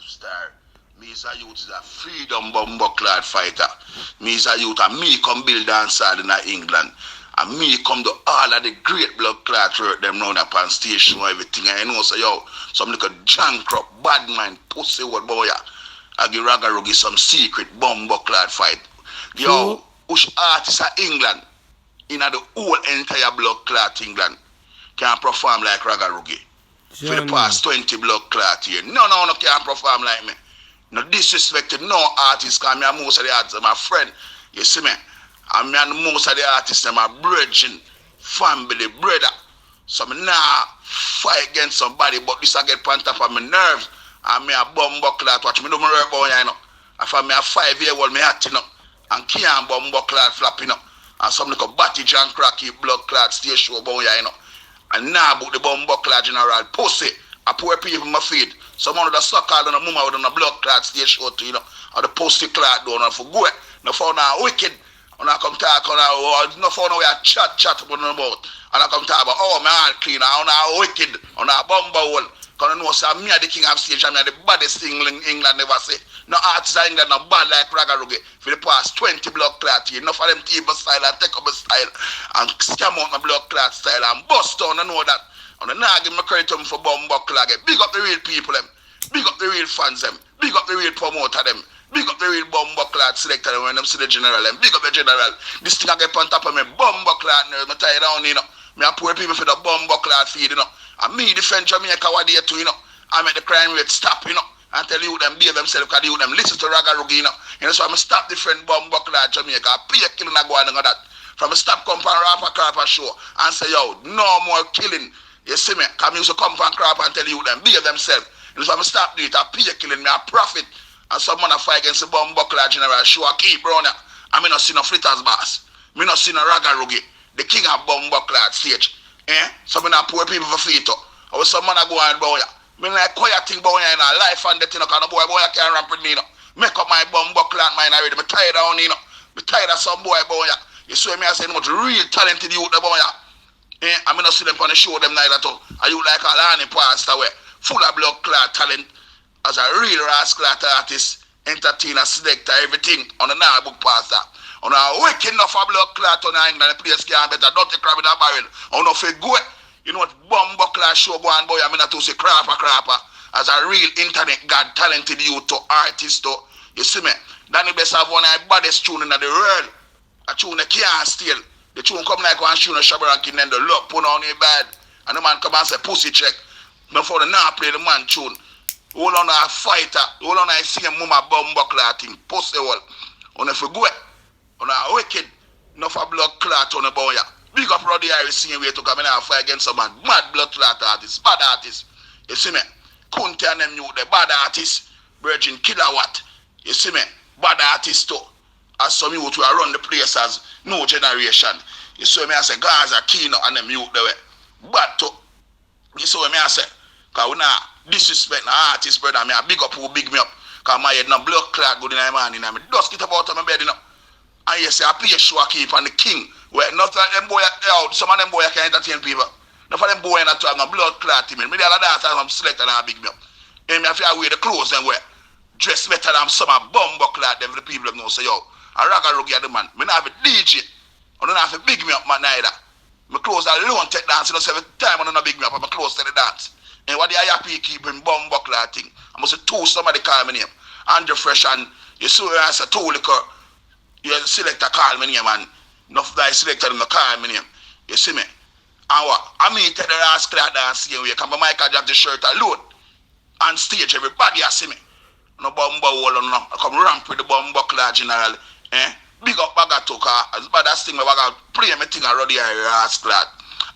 Star. Me is a youth is a freedom bumbo clad fighter. Me is a youth and me come build dance hall in England. And me come to all of the great blood clot work them round upon station and everything. And you know, so yo, some little junk up, bad mind, pussy what boy. I give Ragarugi some secret bumbo clad fight. Yo, which artists of England, in the whole entire blood clot England, can perform like Ragarugi. For the past 20 blood clot here. No can perform like me. No disrespected no artist, because me most of the artists are my friend. You see me? And me and most of the artists are my brethren, family, brother. So me nah fight against somebody, but this I get pant up on my nerves. And me a bumbo clot watch. Me do my work boy, you know. And for me a 5-year-old me hat, you know. And can't bumbo clot flapping up. And some little batty and cracky blood clot stay show boy, you know. And now about the bumbo clot general pussy. I poor people in my feed. Someone with a sucker on a mama with a blood clot stay show to, you know. Or the pussy clot down and for go. No for now wicked. And I come talk on no for now we are chat about about. And I come talk about man clean on our wicked on our bumbo hole. Because I know say me are the king of stage and me are the baddest thing in England never say. No artists in England no bad like Ragarugi for the past 20 blood clot here. Enough of them TV style and take up a style and scam out my blood clot style and bust down and know that. And then I give me credit to them for bumbo clot. Big up the real people them. Big up the real fans them. Big up the real promoter them. Big up the real bumbo clot selector when them see the general them. Big up the general. This thing I get on top of me bumbo clot nerve. Me tie down, you know. Me a poor people for the bumbo clot feed, you know. And me defend Jamaica what they too, you know. I make the crime rate stop, you know. And tell you them behave themselves because you them listen to Ragarugi, you know. You know, so I'm stop different bumbo clot Jamaica. I pay a killing and go on and that. From a stop come from Rapper Crapper show and say, yo, no more killing. You see me? Come used to come from Crapper and tell you them behave themselves. You know, so I'm stop doing it. I pay a killing me, I profit. And someone a fight against the bumbo clot general show a keep brother. I mean not see no Fritters boss. Me not see no Ragarugi. The king of bumbo clot stage. Some of poor people for feet up. I was someone a go and boy. Me like quiet thing boy in a life and that you know, cause no boy can't ramp with me, you know. Make up my bumbo clot mine already. Me tired down, you know. Me tired of some boy. You see me I say much real talented youth the boy. I mean not see them on the show them neither too. Are you like a Lani pastor way? Full of blood clot talent. As a real rascal artist, entertainer, selector, everything on the book pastor. On a wicked enough of blood clot on England, the place can't better, don't take crap with a barrel. On a fake go. You know what bumbo clot show go on boy, I mean not to say crapper. As a real internet god, talented youth to artist to, you see me? Danny best have one of the baddest tune in the world. A tune that can't steal. The tune come like one tune of Shabarankin and the look put on your bed. And the man come and say pussy check. Before the now play the man tune. Hold on a fighter, hold on a see a mama bumbo clot thing, pussy wall. On if you go, on a wicked, enough of blood clot on the boy. Big up Roddy Harris singing way to come in and fight against some mad blood clot artists, bad artists. You see me? Kunti and them you the bad artists, Virgin Kilowatt. You see me? Bad artists too. As some youth who run the place as no generation. You see me I say Gaza, Kino and them youth the way. Bad too. You see me I say, cause we now disrespect the artist, brother. Me a big up who big me up. Cause my head no blood clot good in my man. Me dust it about on my bed, you know. And you say I pay a show keep on the king. Where not them boy out, some of them boy can entertain people. Not for them boy not to have no blood clot in me. Me the other dance I'm select and I big me up. And me I feel wear the clothes and wear. Dress better than some of bumbo clot them for the people that know say yo. I Ragarugi the man. Me not have a DJ. I don't have to big me up man neither. My clothes alone take dance, you know, every time I don't big me up, my clothes take the dance. And what the IAP keeping bomb buckler thing. I must say two somebody call me name. Andrew Fresh and you see I say two liquor. You select a call me name and enough guys selected them call me name. You see me? And what? I mean take the last cloud dance here where come Michael Jack the shirt alone. On stage everybody I see me. No bomb wall or no. I come ramp with the bomb buckler general. Big up Baga Toka, as bad as thing, I play me thing already, rascal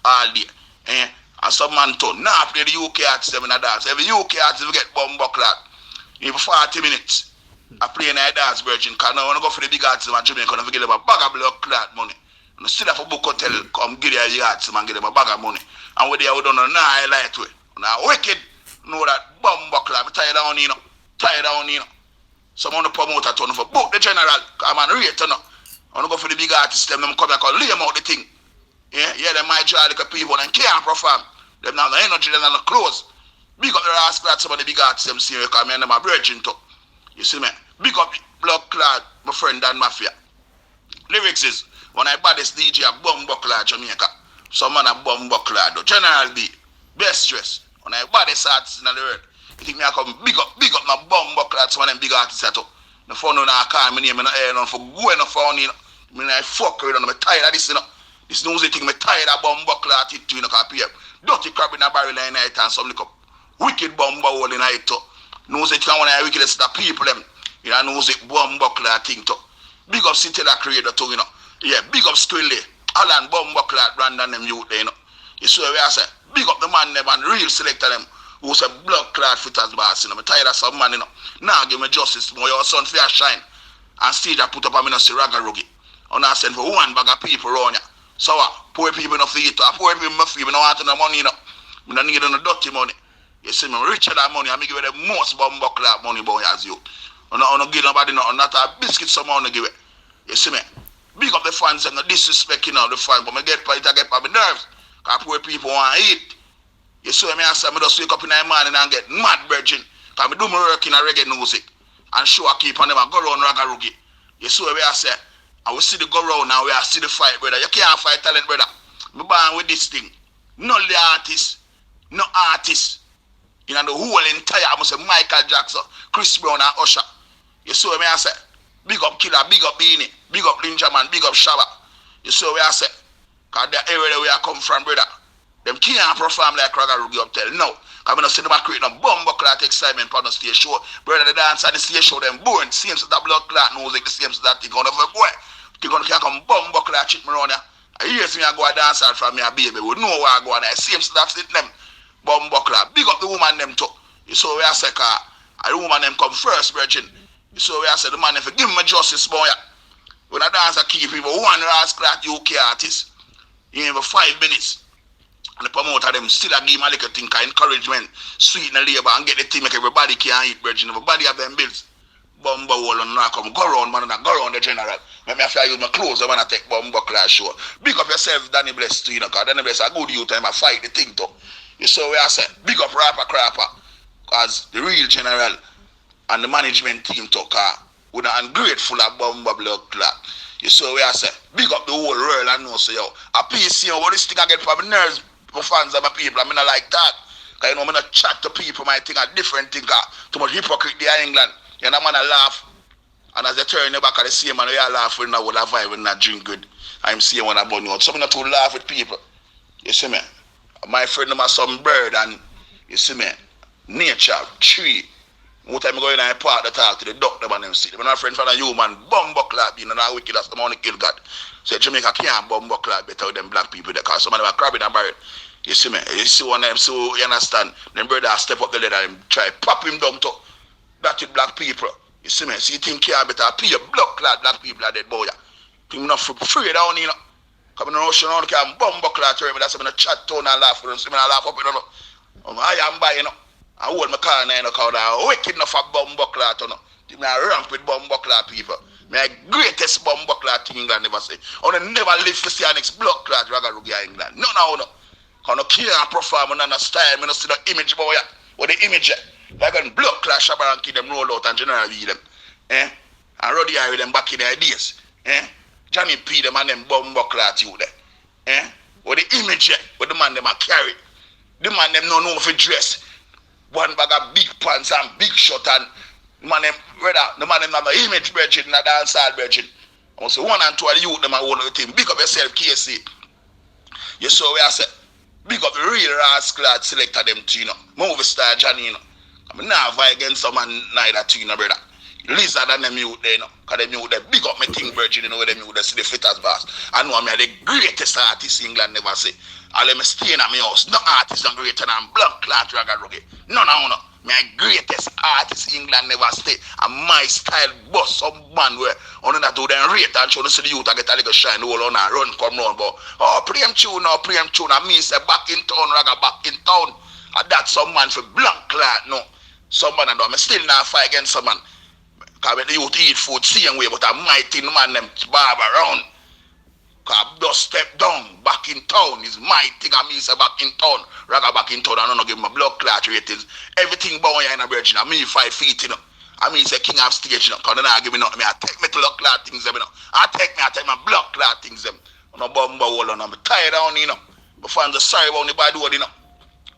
all day. And some man told, now play the UK artists in a dance. Every UK artist will get bumbo clot. For 40 minutes, I play in a dance, Virgin, because I want to go for the big artists in Jamaica, and give them a bag of blood clot money. And still have a book hotel, come give them the artists and give them a bag of money. And when they are done, now I light way. Now wicked, know that bumbo clot, I'm tired down, you know. Tired down, you know. Some on the promoter turn for book the general, come and rate no. I want to go for the big artists, them come back and lay them out the thing. Yeah, them might draw like people and can't perform. Them now the energy, them not the clothes. Big up the rascal, some of the big artists them see me, because me and them are virgin too. You see me? Big up Blood Clot, my friend Dan Mafia. Lyrics is, when I buy this DJ a Bumbo Clot Jamaica, some man a Bumbo Clot, General B, best dress. When I buy this artist in the world, you think me I come big up my Bumbo Clot, some of them big artists at all. The phone on I call me name, I don't know for going on phone, you know. I fuck with them, I'm tired of this, you know. This music thing, I'm tired of Bumbo Clot, you know, because dirty crab in a barrel in night and some little wicked Bumbo hole in night too. Music can when I wickedest the people them. You know, music Bumbo Clot thing too. Big up City that creator too, you know. Yeah, big up Skrille, Alan Bumbo Clot, Brandon them youth there, you know. You see where I say, big up the man them and real selector them who say Blood Clot fitters boss, you know. I'm tired of some man, you know. Now give me justice, more your son fair shine. And stage I put up a minute Raga Rugi. And I send for one bag of people around here. So poor people enough to eat, poor people enough to eat, I don't want no money, you know. I don't need no dirty money. You see me, richer than money, I give you the most Bumbo Clot money boy as you. I don't give nobody nothing, not a biscuit some money give it. You see me? Big up the fans and the disrespect, you know, the fans, but I get on my nerves. Because poor people want to eat. You see me, I say, I just wake up in the morning and get mad virgin. Because I do my work in a reggae music. And show I keep on them and go around Raga Rugi. You see where I say, I will see the go round now, we are see the fight, brother. You can't fight talent, brother. I'm born with this thing. Not the artist. No artist. You know, the whole entire, I must say, Michael Jackson, Chris Brown and Usher. You see what I say? Big up Killer, big up Beanie, big up Ninja Man, big up Shabba. You see what I say? Because the area where I come from, brother, them can't perform like Raga Rugi up tell. No. Because I don't see them create no Bumbo Clot excitement on the stage show. Brother, the dance at the stage show, them born. Same as that Blood Clot music, the same as that thing. Going over boy. They're going to come Bumbo Clot shit me around here. I hear me I go a dance out from me a baby. We know where I go on there. Same as that shit them. Bumbo Clot. Big up the woman them too. You saw where I say, the woman them come first, virgin. You saw where I say, the man them for give me justice, boy. When I dance I keep people, one rascal UK artist. You have 5 minutes. And the promoter them still a give him a little thing, encouragement, sweeten the labor and get the team make everybody can eat, virgin. Everybody have them bills. Bumbo wall and now come go around, man, and I go around the general. Maybe I feel use my clothes when I take Bumbo Clot show. Big up yourself, Danny Bless, too, you know, because Danny Bless a good youth time I fight the thing too. You saw where I said, big up Rapper Crapper, because the real general and the management team took with an ungrateful of Bumbo Blood Clot. You saw where I said, big up the whole world and know, so yo, a piece, you know, what this thing I get from my nerves, my fans and my people, I mean, I like that. Because, you know, I'm not chat to people, my thing, a different thing, too much hypocrite there in England. You know, man, I laugh. And as they turn their back at the same man, we are laughing now with a vibe and not drink good. I'm seeing one about you. So I'm not to laugh with people. You see me? My friend them have some bird and you see me? Nature, tree. One time I go in and I park the talk to the doctor and them see them. My friend found a human Bumbo Clot being and I wicked as the money kill God. So Jamaica can't Bumbo Clot better with them black people there because some of them are crabbing and bird. You see me? You see one of them, so you understand? Them brother step up the ladder and try pop him down to that with black people. You see me? So you think you better pay your blood clot black people are dead boy. Think not free down, you know. Come in the ocean on can Bumbo Clot to me. That's when I chat tone and laugh with them. See me I laugh up, you know. I am by, you know. I hold my car now, you know, because I'm wicked enough for Bumbo Clot, you know. I ramp with Bumbo Clot people. My greatest Bumbo Clot in England never say. I never live to see an next blood clot Raga Rugi in England. No. I don't can't perform on a style. I don't see the image boy. Or the image. Like when blood clot Shabba and keep them roll out and general with them. And Roddy with them back in their days. Johnny P them and them Bumbo Clot you there. Or the image where the man them a carry. The man them no know if he dress. One bag of big pants and big shirt and the man them have the image bridging and the dance hall bridging. I say 1 and 2 of the youth them are one of the team. Big up yourself, KC. You saw where I said, big up the real rascal selector them too, you know. Movie star Johnny, you know. I'm not fight against someone neither too, you know, brother. Lizard and them youth there, you know. Because them youth there, big up my thing virgin, you know, where them youth there see the fitters boss. I know I'm the greatest artist England never say. All them stay in my house. No artist are greater than Blood Clot Raga Rugi. No. My greatest artist England never stay. And my style boss some man where on that do them rate and show the see the youth I get a little shine all on and run come round. But preem tune. And me say back in town, Raga back in town. And that's some man for Blood Clot, no. Some man and I'm still not fight against some man. Because when the youth eat food same way, but a mighty man them barb around. Cause just step down back in town is my thing. I mean, say back in town. Raga back in town. I don't know give my blood clot ratings. Everything bound here in a virgin. I mean 5 feet, you know. I mean say king of stage, you know. Cause then I give me nothing. I take me to blood clot things, you know. I take my blood clot things, them. I'm no bumble hole on. I'm tired on, you know. My fans are sorry about the bad word, you know.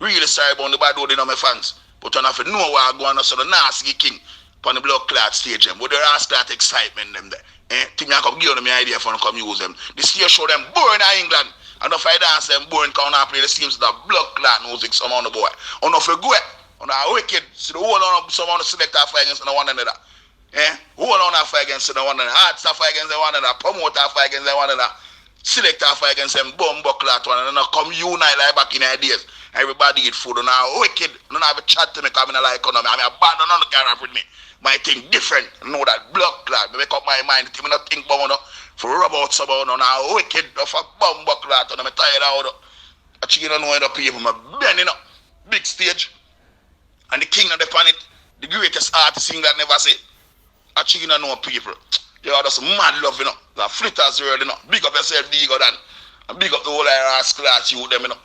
Really sorry about the bad word, you know, my fans. But I have to know where I go on, so the nasty king on the blood clot stage, them. With the last that excitement, them there. Think I come give them the idea for them come use them. The stage show them born in England. And if I dance them born can I play the seems that blood clot music some on the boy. On if you go on a wicked see the whole on some on the selector fight against one another. Whole on a fight against one another. Hearts fight against one another. Promoter fight against one another. Selector fight against them bomb clot one another. Come unite like back in the days. Everybody eat food on a wicked. Don't have a chat to me coming like economy. I'm a bad on the camera with me. My thing different. I know that blood clot. I make up my mind. I not think about it. For rub out someone on a wicked of a bomb clot. And I'm tired out. I chicken don't know the people. I'm bending up. Big stage. And the king of the planet. The greatest artist in England never say. I chicken don't know people. They are just mad love, you know. The flitters world, you know. Big up yourself, bigger than. And big up the whole ass class you them, you know.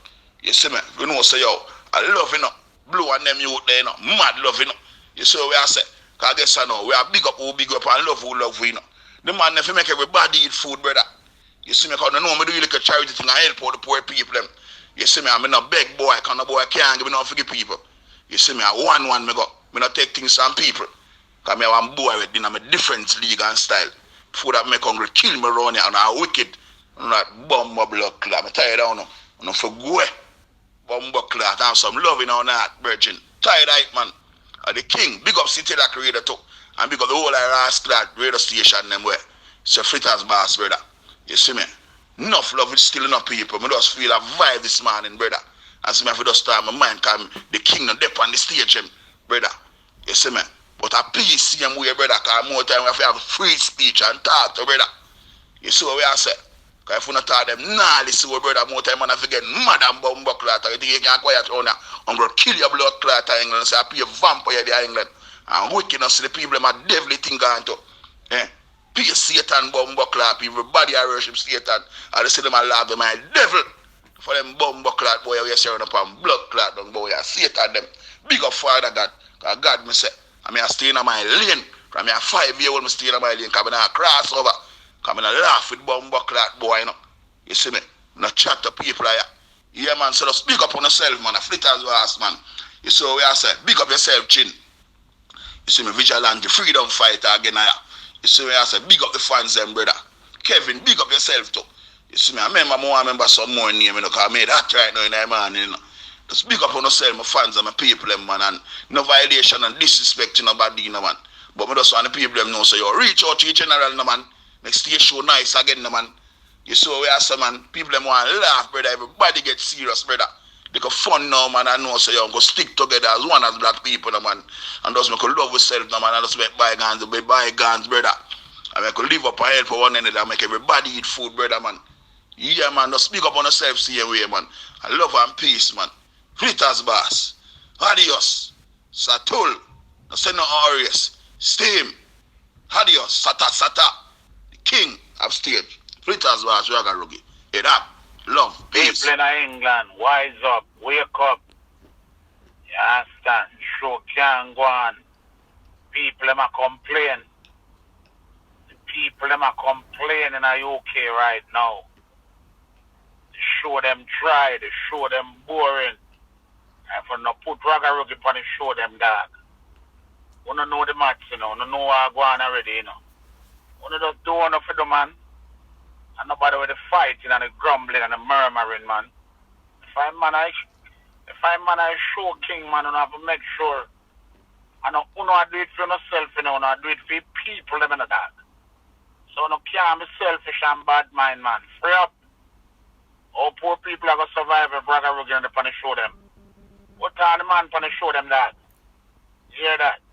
You see me? You know, say yo. I love, you know. Blue and them you there, you know. Mad love, you know. You see what I say? Because I guess I know, we are big up who big up and love who love we, you know. The man if you make everybody eat food, brother. You see me, because I know me do like a charity thing, I help all the poor people, them. You see me, I'm in a big boy, because no boy can't give me nothing for people. You see me, I one me go. Me not take things from people. Because me one boy with I'm a different league and style. Food that make hungry kill me around here and I'm wicked. I'm not bomb blood clot. I'm tired of no. I'm not for go. Bomb clot. I have some love in on that, virgin. Tired of it, man. The king, big up City that creator too. And big up the whole Iras clad radio station them where. So Fritters boss, brother. You see me? Enough love is still enough people. I just feel a vibe this morning, brother. And see me if I just start my mind come the king and dip on the stage, brother. You see me? But I please see him way, brother, because more time we have free speech and talk to brother. You see what we are saying? Because if we not talk them, nah, listen what brother, more time man, I forget mad and bumbo clot. You think you can quiet on there? I'm going to kill your blood clot in England and say, I pay a vampire there in England. And wickedness to the people, my devil thing going to. Pay Satan bumbo clot, everybody I worship Satan. And they say them I love them, my devil. For them bumbo clot boy, we are sharing up on blood clot, boy, I Satan them. Big up Father God. Because God, me say, I stay in my lane. From me a 5-year-old, I stay in my lane. Because I cross over. Because I laugh with bumbo clot boy, you know. You see me? I chat to people like that. Yeah, man, so just big up on yourself, man. A flitters ass, man. You see what I say? Big up yourself, chin. You see me, vigilante, freedom fighter again, you see what I say? Big up the fans, them, brother. Kevin, big up yourself, too. You see me, I remember some more name, you know, because I made that right now in the morning, you know. Just big up on yourself, my fans and my people, them, man, and no violation and disrespect to nobody, you know, man. But I just want the people, them know, so you reach out to your general, no, man. Make stay show nice again, no, man. You see what I say, man. People, them want to laugh, brother. Everybody get serious, brother. They go fun now, man. I know, so you go stick together as one as black people, no, man. And just make a love yourself, no, man. And just make bygones, brother. And make a live up and help for one another. Make everybody eat food, brother, man. Yeah, man. Just speak up on yourself, same way, man. And love and peace, man. Flitters boss. Adios. Satul. No say no Arias. Steam. Adios. Sata. The king of stage. Flitters boss. Raga Rugi. Head up. Love. Peace. People in England, wise up. Wake up. You understand? Show can't go on. People them are complaining. The people them are complaining in the UK right now. The show them dry. The show them boring. If you not put Raga Rugi on the show them dog. You don't know the match, you know. You don't know what go on already, you know. You just do enough for the man. And nobody with the fighting and the grumbling and the murmuring, man. If I'm man I show king, man, you have to make sure. And you know I do it for yourself, you know, I do it for people, them in the dog. So you can't be selfish and bad mind, man. Free up. All poor people are going to survive if Raga Rugi on the show them. What time the man on the show them that? You hear that?